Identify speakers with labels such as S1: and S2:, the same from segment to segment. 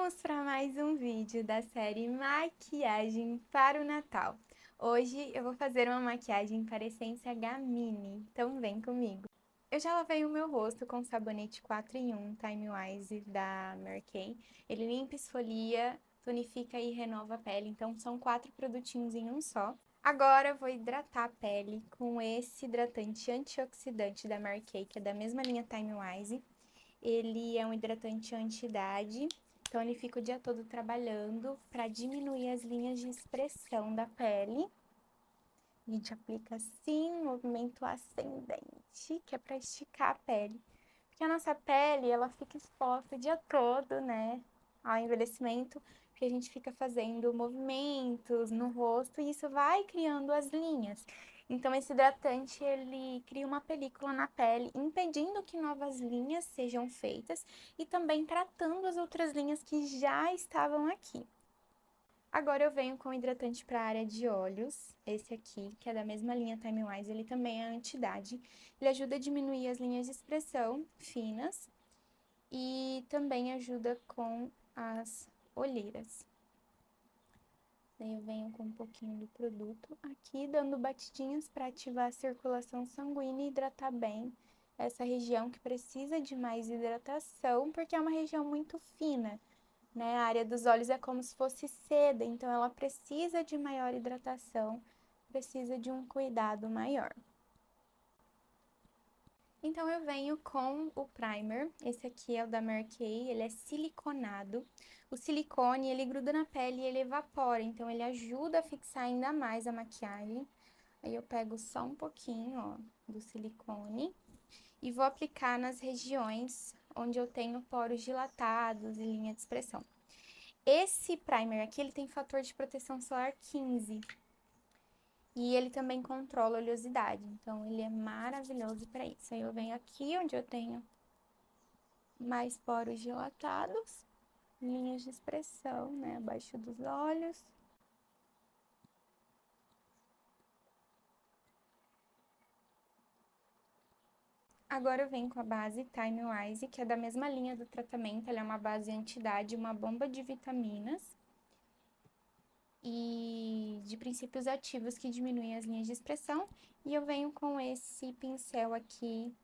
S1: Vamos para mais um vídeo da série Maquiagem para o Natal. Hoje eu vou fazer uma maquiagem para essência Gamini, então vem comigo. Eu já lavei o meu rosto com sabonete 4 em 1 Time Wise da Mary Kay. Ele limpa, esfolia, tonifica e renova a pele, então são 4 produtinhos em um só. Agora eu vou hidratar a pele com esse hidratante antioxidante da Mary Kay, que é da mesma linha Time Wise. Ele é um hidratante anti-idade, então ele fica o dia todo trabalhando para diminuir as linhas de expressão da pele. A gente aplica assim, movimento ascendente, que é para esticar a pele. Porque a nossa pele, ela fica exposta o dia todo, né, ao envelhecimento, porque a gente fica fazendo movimentos no rosto e isso vai criando as linhas. Então, esse hidratante, ele cria uma película na pele, impedindo que novas linhas sejam feitas e também tratando as outras linhas que já estavam aqui. Agora eu venho com hidratante para a área de olhos, esse aqui, que é da mesma linha Time Wise, ele também é anti-idade. Ele ajuda a diminuir as linhas de expressão finas e também ajuda com as olheiras. Daí eu venho com um pouquinho do produto aqui, dando batidinhas para ativar a circulação sanguínea e hidratar bem essa região que precisa de mais hidratação, porque é uma região muito fina, né? A área dos olhos é como se fosse seda, então ela precisa de maior hidratação, precisa de um cuidado maior. Então, eu venho com o primer, esse aqui é o da Mary Kay, ele é siliconado. O silicone, ele gruda na pele e ele evapora, então ele ajuda a fixar ainda mais a maquiagem. Aí eu pego só um pouquinho, ó, do silicone e vou aplicar nas regiões onde eu tenho poros dilatados e linha de expressão. Esse primer aqui, ele tem fator de proteção solar 15. E ele também controla a oleosidade, então ele é maravilhoso para isso. Aí eu venho aqui onde eu tenho mais poros dilatados, linhas de expressão, né, abaixo dos olhos. Agora eu venho com a base Time Wise, que é da mesma linha do tratamento, ela é uma base anti-idade, uma bomba de vitaminas e de princípios ativos que diminuem as linhas de expressão. E eu venho com esse pincel aqui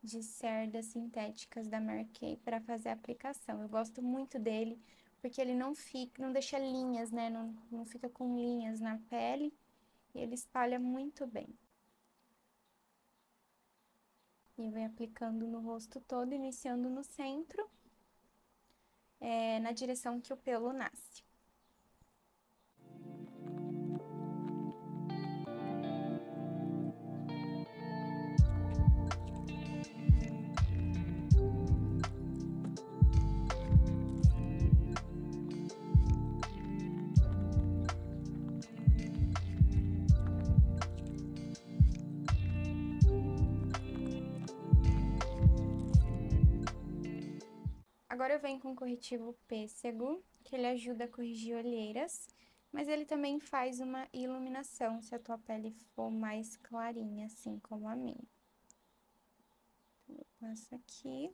S1: de cerdas sintéticas da Mary Kay para fazer a aplicação. Eu gosto muito dele porque ele não deixa linhas, né? Não fica com linhas na pele e ele espalha muito bem. E eu venho aplicando no rosto todo, iniciando no centro, na direção que o pelo nasce. Agora eu venho com o corretivo pêssego, que ele ajuda a corrigir olheiras, mas ele também faz uma iluminação, se a tua pele for mais clarinha, assim como a minha. Então, eu passo aqui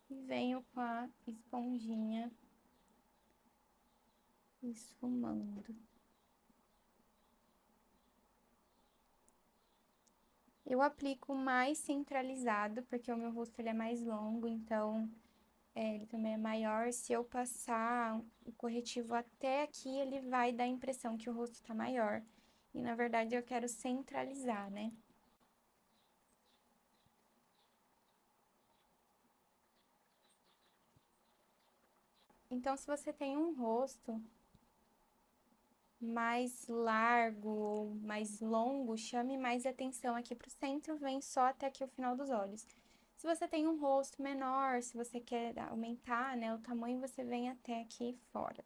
S1: e venho com a esponjinha esfumando. Eu aplico mais centralizado, porque o meu rosto ele é mais longo, então ele também é maior. Se eu passar o corretivo até aqui, ele vai dar a impressão que o rosto tá maior. E na verdade eu quero centralizar, né? Então, se você tem um rosto mais largo ou mais longo, chame mais atenção aqui pro centro, vem só até aqui o final dos olhos. Se você tem um rosto menor, se você quer aumentar, né, o tamanho, você vem até aqui fora.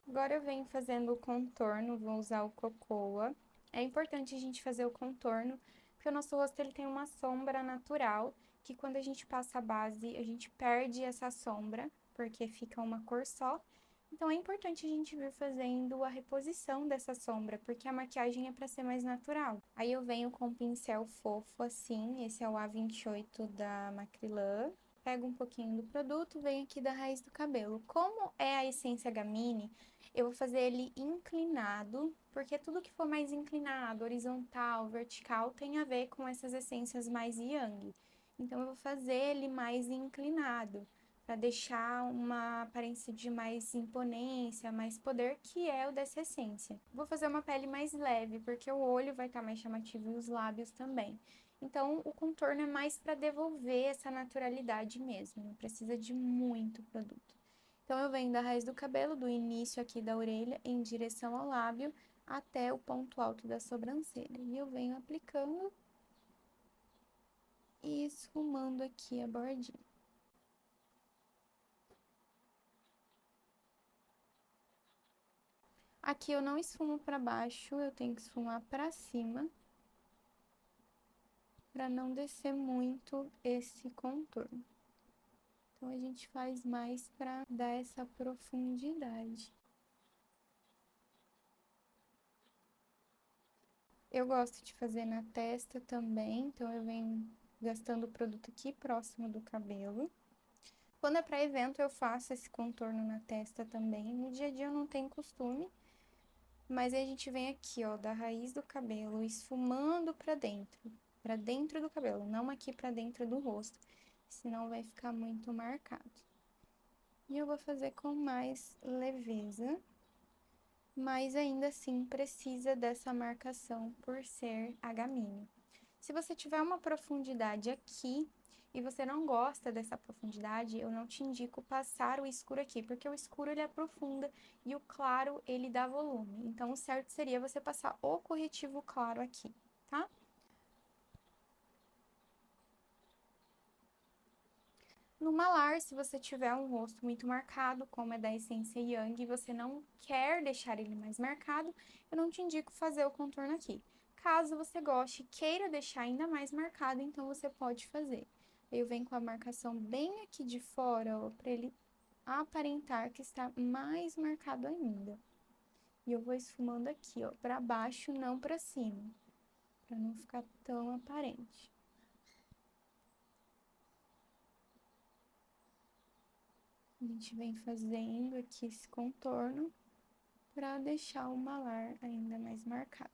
S1: Agora eu venho fazendo o contorno, vou usar o Cocoa. É importante a gente fazer o contorno, porque o nosso rosto ele tem uma sombra natural, que quando a gente passa a base, a gente perde essa sombra, porque fica uma cor só. Então, é importante a gente vir fazendo a reposição dessa sombra, porque a maquiagem é para ser mais natural. Aí eu venho com um pincel fofo assim, esse é o A28 da Macrylan. Pego um pouquinho do produto, venho aqui da raiz do cabelo. Como é a essência Gamini, eu vou fazer ele inclinado, porque tudo que for mais inclinado, horizontal, vertical, tem a ver com essas essências mais yang. Então, eu vou fazer ele mais inclinado, para deixar uma aparência de mais imponência, mais poder, que é o dessa essência. Vou fazer uma pele mais leve, porque o olho vai estar mais chamativo e os lábios também. Então, o contorno é mais para devolver essa naturalidade mesmo, não precisa de muito produto. Então, eu venho da raiz do cabelo, do início aqui da orelha, em direção ao lábio, até o ponto alto da sobrancelha. E eu venho aplicando e esfumando aqui a bordinha. Aqui eu não esfumo para baixo, eu tenho que esfumar para cima, para não descer muito esse contorno. Então, a gente faz mais para dar essa profundidade. Eu gosto de fazer na testa também, então eu venho gastando o produto aqui próximo do cabelo. Quando é para evento, eu faço esse contorno na testa também. No dia a dia eu não tenho costume, mas aí a gente vem aqui, ó, da raiz do cabelo, esfumando para dentro do cabelo, não aqui para dentro do rosto, senão vai ficar muito marcado. E eu vou fazer com mais leveza, mas ainda assim precisa dessa marcação por ser a Gamini. Se você tiver uma profundidade aqui e você não gosta dessa profundidade, eu não te indico passar o escuro aqui, porque o escuro ele aprofunda e o claro ele dá volume. Então, o certo seria você passar o corretivo claro aqui, tá? No malar, se você tiver um rosto muito marcado, como é da essência Yang, e você não quer deixar ele mais marcado, eu não te indico fazer o contorno aqui. Caso você goste e queira deixar ainda mais marcado, então você pode fazer. Eu venho com a marcação bem aqui de fora, ó, para ele aparentar que está mais marcado ainda. E eu vou esfumando aqui, ó, para baixo, não para cima, para não ficar tão aparente. A gente vem fazendo aqui esse contorno para deixar o malar ainda mais marcado.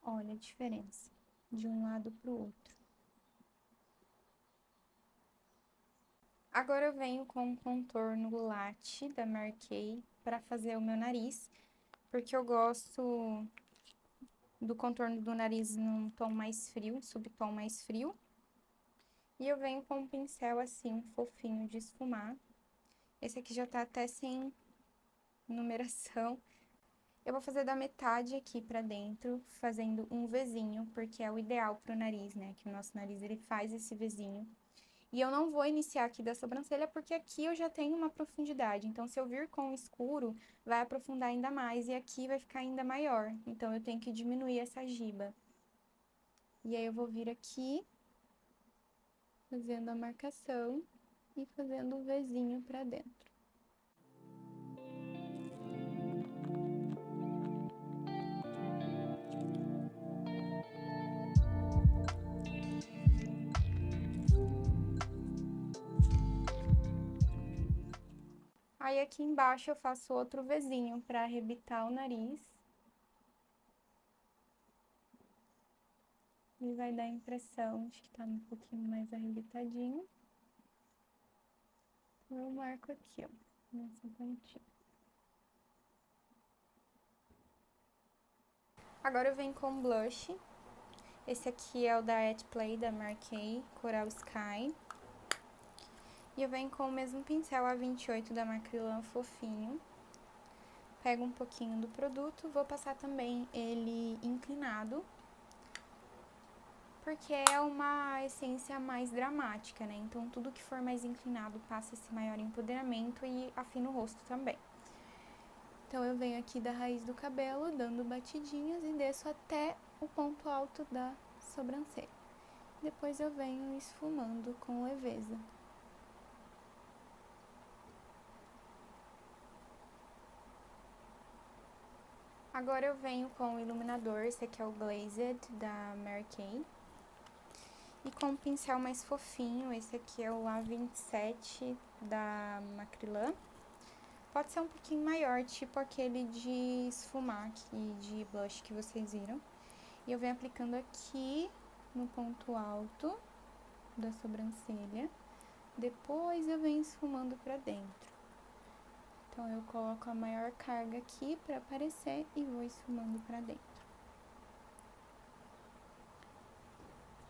S1: Olha a diferença de um lado para o outro. Agora eu venho com o contorno latte da Marquei para fazer o meu nariz, porque eu gosto do contorno do nariz num tom mais frio, subtom mais frio. E eu venho com um pincel assim, fofinho de esfumar. Esse aqui já tá até sem numeração. Eu vou fazer da metade aqui pra dentro, fazendo um Vzinho, porque é o ideal pro nariz, né? Que o nosso nariz, ele faz esse Vzinho. E eu não vou iniciar aqui da sobrancelha, porque aqui eu já tenho uma profundidade. Então, se eu vir com o escuro, vai aprofundar ainda mais e aqui vai ficar ainda maior. Então, eu tenho que diminuir essa giba. E aí, eu vou vir aqui, fazendo a marcação e fazendo o Vzinho pra dentro. Aí, aqui embaixo, eu faço outro Vzinho pra arrebitar o nariz. E vai dar a impressão de que tá um pouquinho mais arrebitadinho. Então, eu marco aqui, ó, nessa pontinha. Agora eu venho com blush. Esse aqui é o da At Play, da Marquei, Coral Sky. E eu venho com o mesmo pincel A28 da Macrylan, fofinho. Pego um pouquinho do produto, vou passar também ele inclinado, porque é uma essência mais dramática, né? Então, tudo que for mais inclinado passa esse maior empoderamento e afina o rosto também. Então, eu venho aqui da raiz do cabelo, dando batidinhas e desço até o ponto alto da sobrancelha. Depois eu venho esfumando com leveza. Agora eu venho com o iluminador, esse aqui é o Glazed da Mary Kay. E com um pincel mais fofinho, esse aqui é o A27 da Macrylan. Pode ser um pouquinho maior, tipo aquele de esfumar aqui, de blush que vocês viram. E eu venho aplicando aqui no ponto alto da sobrancelha. Depois eu venho esfumando pra dentro. Então, eu coloco a maior carga aqui pra aparecer e vou esfumando pra dentro.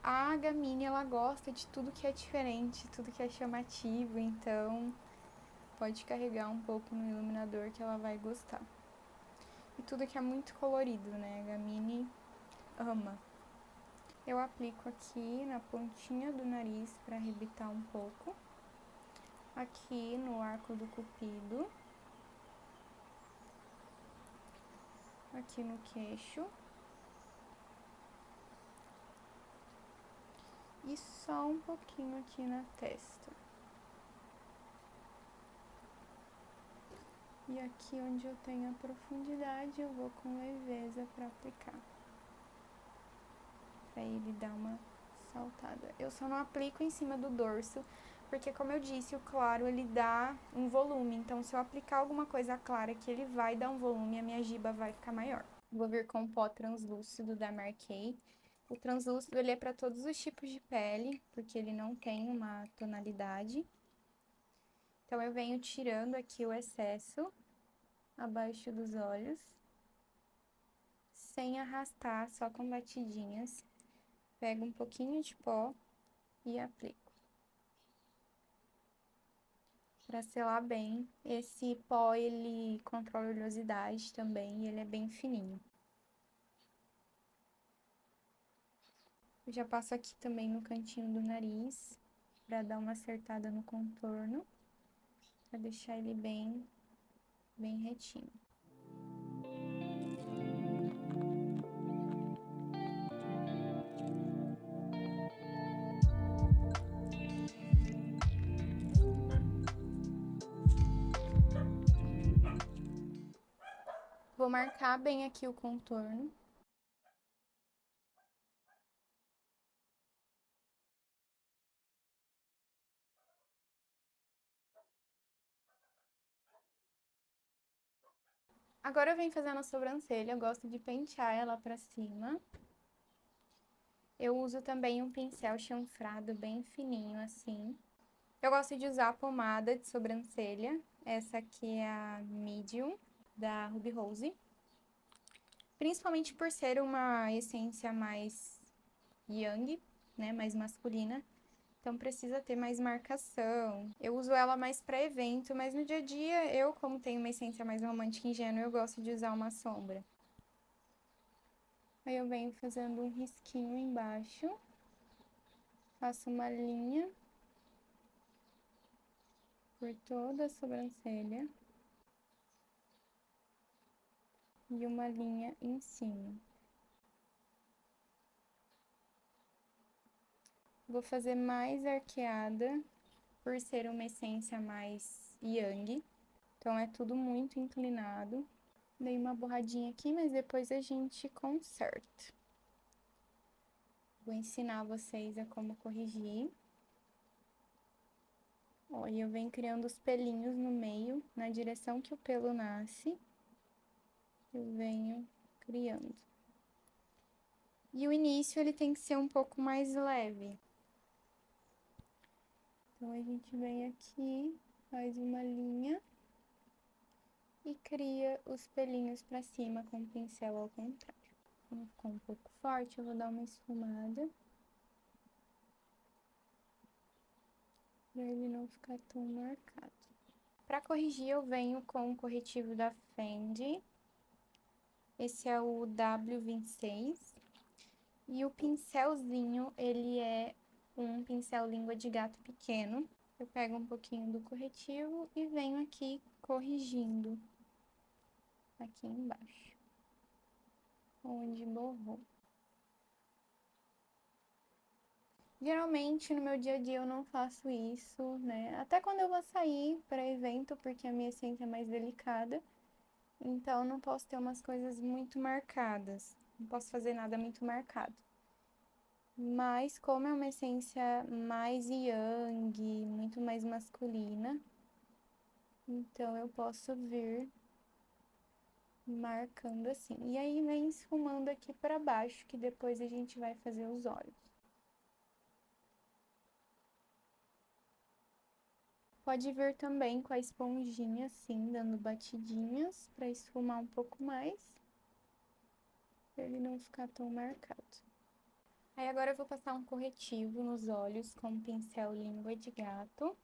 S1: A Gamini, ela gosta de tudo que é diferente, tudo que é chamativo, então pode carregar um pouco no iluminador que ela vai gostar. E tudo que é muito colorido, né? A Gamini ama. Eu aplico aqui na pontinha do nariz pra arrebitar um pouco. Aqui no arco do cupido. Aqui no queixo. E só um pouquinho aqui na testa. E aqui onde eu tenho a profundidade, eu vou com leveza pra aplicar. Pra ele dar uma saltada. Eu só não aplico em cima do dorso, porque como eu disse, o claro ele dá um volume. Então, se eu aplicar alguma coisa clara que ele vai dar um volume, a minha giba vai ficar maior. Vou vir com o pó translúcido da Mary Kay. O translúcido ele é para todos os tipos de pele, porque ele não tem uma tonalidade. Então, eu venho tirando aqui o excesso abaixo dos olhos, sem arrastar, só com batidinhas. Pego um pouquinho de pó e aplico. Pra selar bem. Esse pó, ele controla a oleosidade também, e ele é bem fininho. Eu já passo aqui também no cantinho do nariz, pra dar uma acertada no contorno, pra deixar ele bem retinho. Vou marcar bem aqui o contorno. Agora eu venho fazendo a sobrancelha, eu gosto de pentear ela pra cima. Eu uso também um pincel chanfrado bem fininho, assim. Eu gosto de usar a pomada de sobrancelha. Essa aqui é a Medium, da Ruby Rose. Principalmente por ser uma essência mais young, né, mais masculina. Então, precisa ter mais marcação. Eu uso ela mais pra evento, mas no dia a dia, eu, como tenho uma essência mais romântica e ingênua, eu gosto de usar uma sombra. Aí eu venho fazendo um risquinho embaixo. Faço uma linha por toda a sobrancelha. E uma linha em cima. Vou fazer mais arqueada, por ser uma essência mais yang. Então, é tudo muito inclinado. Dei uma borradinha aqui, mas depois a gente conserta. Vou ensinar vocês a como corrigir. Ó, e eu venho criando os pelinhos no meio, na direção que o pelo nasce. Eu venho criando. E o início, ele tem que ser um pouco mais leve. Então, a gente vem aqui, faz uma linha e cria os pelinhos pra cima com o pincel ao contrário. Como ficou um pouco forte, eu vou dar uma esfumada. Pra ele não ficar tão marcado. Pra corrigir, eu venho com o corretivo da Fendi. Esse é o W26. E o pincelzinho, ele é um pincel língua de gato pequeno. Eu pego um pouquinho do corretivo e venho aqui corrigindo. Aqui embaixo. Onde borrou. Geralmente, no meu dia a dia, eu não faço isso, né? Até quando eu vou sair para evento, porque a minha essência é mais delicada. Então, não posso ter umas coisas muito marcadas. Não posso fazer nada muito marcado. Mas, como é uma essência mais yang, muito mais masculina, então eu posso vir marcando assim. E aí, vem esfumando aqui pra baixo, que depois a gente vai fazer os olhos. Pode vir também com a esponjinha, assim, dando batidinhas pra esfumar um pouco mais, pra ele não ficar tão marcado. Aí agora eu vou passar um corretivo nos olhos com o pincel Língua de Gato.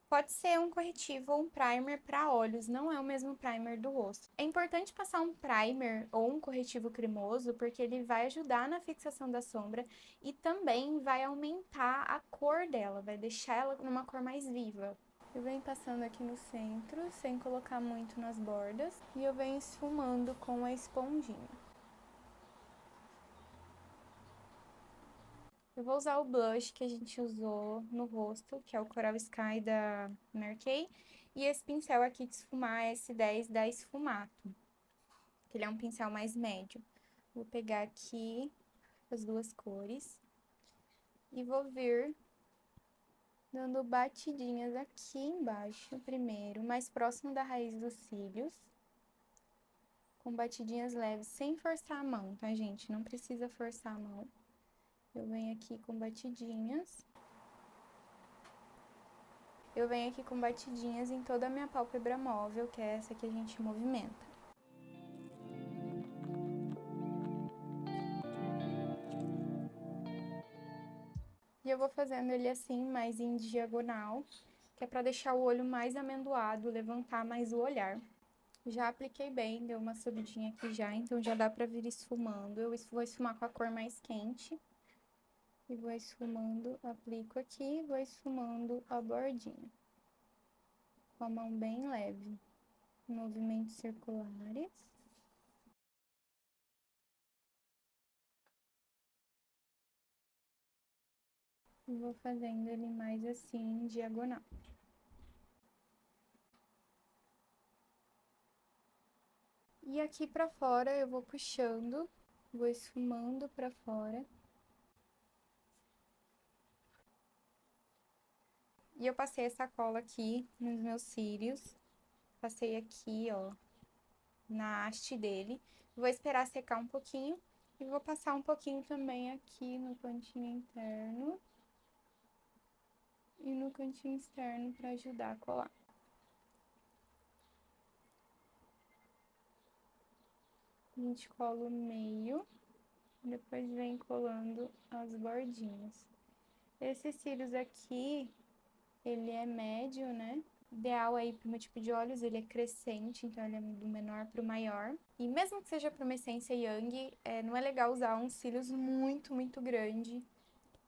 S1: Pode ser um corretivo ou um primer para olhos, não é o mesmo primer do rosto. É importante passar um primer ou um corretivo cremoso, porque ele vai ajudar na fixação da sombra e também vai aumentar a cor dela, vai deixar ela numa cor mais viva. Eu venho passando aqui no centro, sem colocar muito nas bordas, e eu venho esfumando com a esponjinha. Eu vou usar o blush que a gente usou no rosto, que é o Coral Sky da Mary Kay, e esse pincel aqui de esfumar S10 da Esfumato, que ele é um pincel mais médio. Vou pegar aqui as duas cores e vou vir dando batidinhas aqui embaixo primeiro, mais próximo da raiz dos cílios, com batidinhas leves, sem forçar a mão, tá, gente? Não precisa forçar a mão. Eu venho aqui com batidinhas. Eu venho aqui com batidinhas em toda a minha pálpebra móvel, que é essa que a gente movimenta. E eu vou fazendo ele assim, mais em diagonal, que é pra deixar o olho mais amendoado, levantar mais o olhar. Já apliquei bem, deu uma subidinha aqui já, então já dá pra vir esfumando. Eu vou esfumar com a cor mais quente. E vou esfumando, aplico aqui, vou esfumando a bordinha. Com a mão bem leve. Movimentos circulares. E vou fazendo ele mais assim, em diagonal. E aqui pra fora eu vou puxando, vou esfumando pra fora. E eu passei essa cola aqui nos meus cílios. Passei aqui, ó, na haste dele. Vou esperar secar um pouquinho e vou passar um pouquinho também aqui no cantinho interno e no cantinho externo pra ajudar a colar. A gente cola o meio, depois vem colando as bordinhas. Esses cílios aqui, ele é médio, né? Ideal aí para o meu tipo de olhos, ele é crescente, então ele é do menor para o maior. E mesmo que seja para uma essência yang, não é legal usar uns cílios muito, muito grande,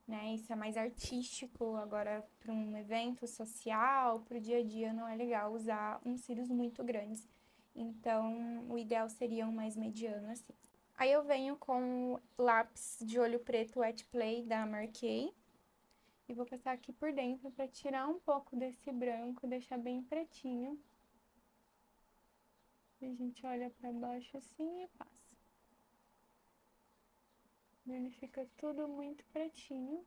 S1: né? Isso é mais artístico, agora para um evento social, para o dia a dia, não é legal usar uns cílios muito grandes. Então, o ideal seria um mais mediano, assim. Aí eu venho com lápis de olho preto Wet Play da Mary Kay. E vou passar aqui por dentro para tirar um pouco desse branco, deixar bem pretinho. E a gente olha para baixo assim e passa. Ele fica tudo muito pretinho.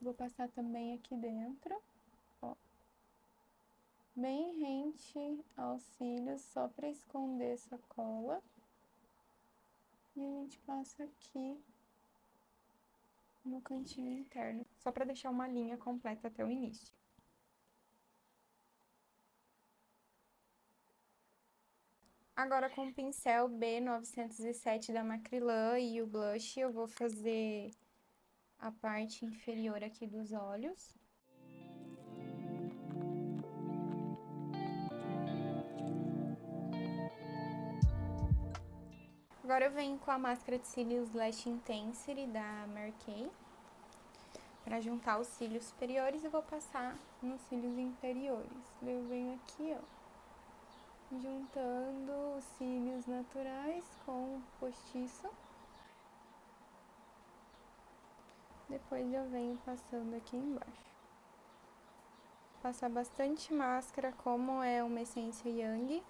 S1: Vou passar também aqui dentro, ó. Bem rente aos cílios, só para esconder essa cola. E a gente passa aqui no cantinho interno, só para deixar uma linha completa até o início. Agora, com o pincel B907 da Macrylan e o blush, eu vou fazer a parte inferior aqui dos olhos. Agora eu venho com a máscara de cílios Lash Intensity da Mary Kay, para juntar os cílios superiores e vou passar nos cílios inferiores. Eu venho aqui, ó, juntando os cílios naturais com o postiço. Depois eu venho passando aqui embaixo. Passar bastante máscara, como é uma essência yang.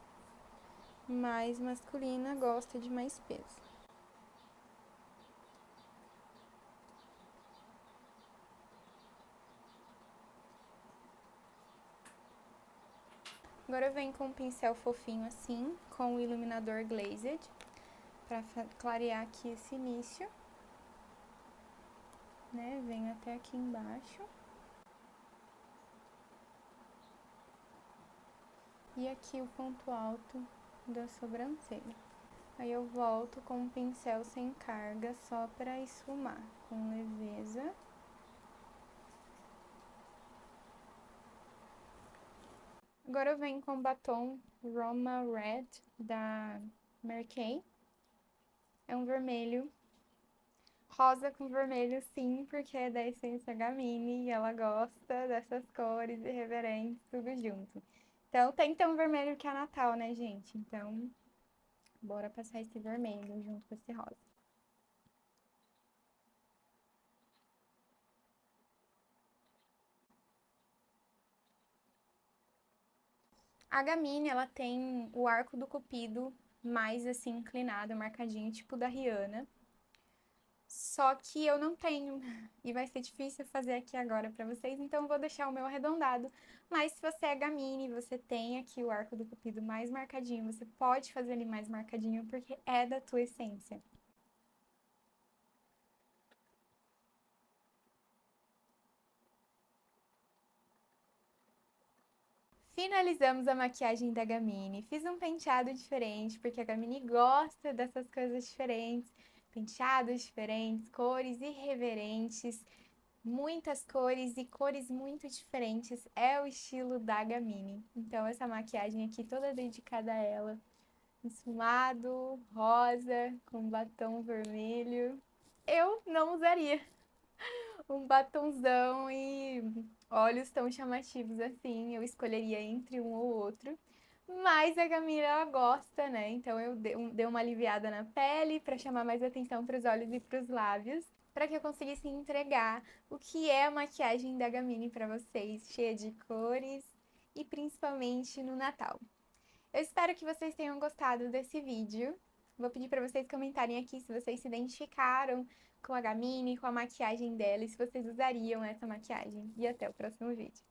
S1: mais masculina gosta de mais peso. Agora eu venho com um pincel fofinho assim, com o iluminador Glazed, para clarear aqui esse início, né? Venho até aqui embaixo. E aqui o ponto alto da sobrancelha. Aí eu volto com um pincel sem carga, só para esfumar, com leveza. Agora eu venho com o batom Roma Red da Mary Kay. É um vermelho, rosa com vermelho sim, porque é da Essência Gamini e ela gosta dessas cores irreverentes, tudo junto. Então tem que ter um vermelho que é Natal, né, gente? Então, bora passar esse vermelho junto com esse rosa. A Gamini, ela tem o arco do cupido mais assim inclinado, marcadinho, tipo da Rihanna. Só que eu não tenho e vai ser difícil fazer aqui agora pra vocês, então eu vou deixar o meu arredondado. Mas se você é Gamini, você tem aqui o arco do cupido mais marcadinho, você pode fazer ele mais marcadinho porque é da tua essência. Finalizamos a maquiagem da Gamini. Fiz um penteado diferente, porque a Gamini gosta dessas coisas diferentes. Penteados diferentes, cores irreverentes, muitas cores e cores muito diferentes. É o estilo da Gamini. Então, essa maquiagem aqui toda dedicada a ela. Esfumado, rosa, com batom vermelho. Eu não usaria um batonzão e olhos tão chamativos assim. Eu escolheria entre um ou outro. Mas a Camila ela gosta, né? Então eu dei uma aliviada na pele para chamar mais atenção para os olhos e para os lábios, para que eu conseguisse entregar o que é a maquiagem da Gamini para vocês, cheia de cores e principalmente no Natal. Eu espero que vocês tenham gostado desse vídeo. Vou pedir para vocês comentarem aqui se vocês se identificaram com a Gamini, com a maquiagem dela e se vocês usariam essa maquiagem. E até o próximo vídeo.